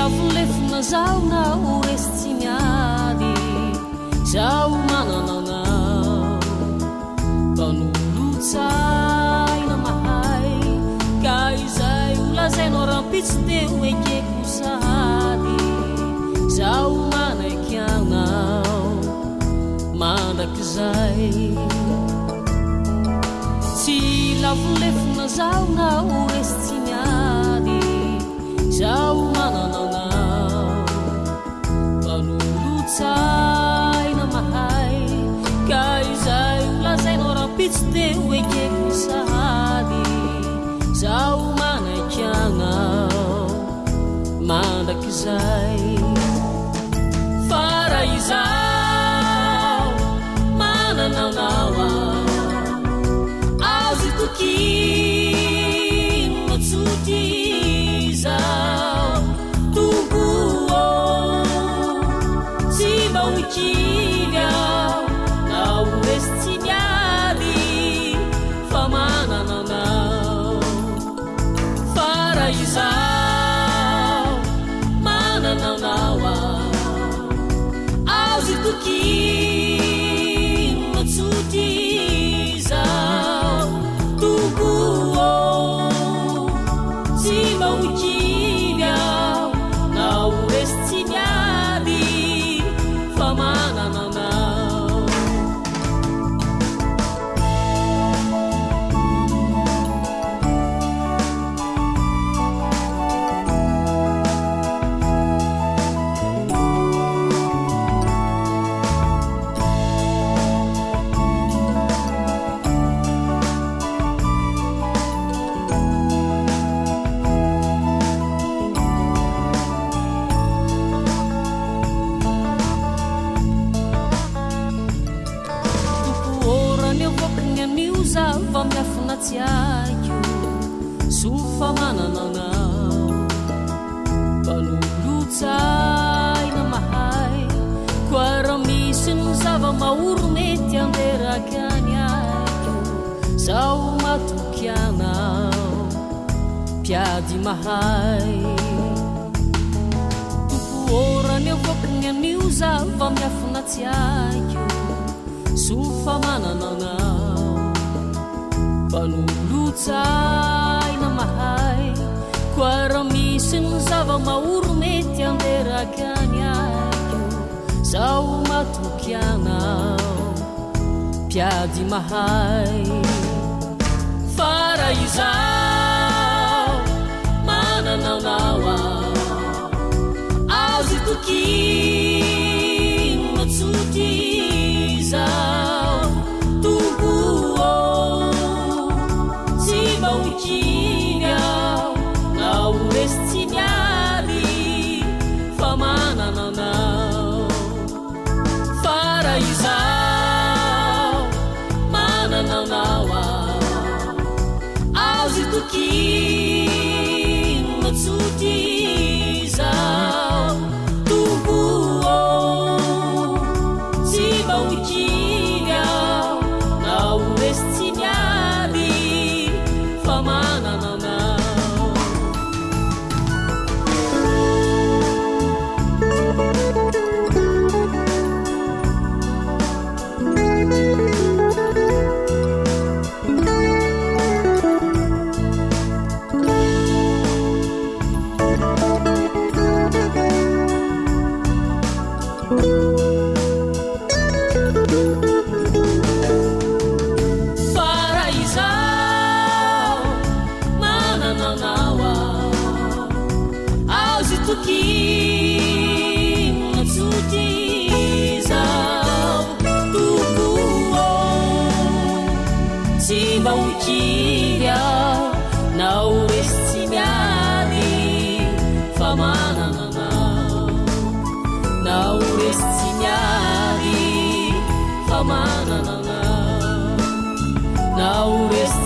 lavolefona zao na oresy tsy miady zao manananao mpanolo-tsaina mahay ka izay olazainao rampitsy teo ekeko sahady zao manaiky anao mandrakizay tsy lavolefona zao na oresy tsy miady zao manananao mpanolo-tsaina mahay ka izay olazainao rampitsy teo ekeko sahady zao manaiky anao mandrakizay fara izao mananaonaoa azy tokino matsoty zao tomboô tsy mba hoikily ao na oresy tsy miady fa manananao fara izao mananaonaoa azy tokino matsoty zao tomboô tsy mba hoikily ao na oresy tsy miady fa manananao va miafina tsy aiko sofa manananao mpanolo-tsaina mahay koa raha misy ny zava-maoro mety anderaka any aiko zao matoky anao mpiady mahay tompo orany avokany anio zava miafina tsy aiko sofa manananao mpanolo-tsaina mahay koa raha misy ny zava-maoro mety anderaka any aiko zao matoky anao mpiady mahay fara izao mananaonaoa azy tokino matsoty zao tomboô tsy mba hoikily ao na oresy tsy miady fa manananao fara izao mananaonaoa azy tokino matsoty zao tomboô tsy mba hoikily ao na oresy tsy miady fa manananao fara izao manananaoa azy tokino matsoty zao tomboô tsy mba hoikily ao na oresy tsy miady fa manananao na oresy tsy miady fa manananao na oresy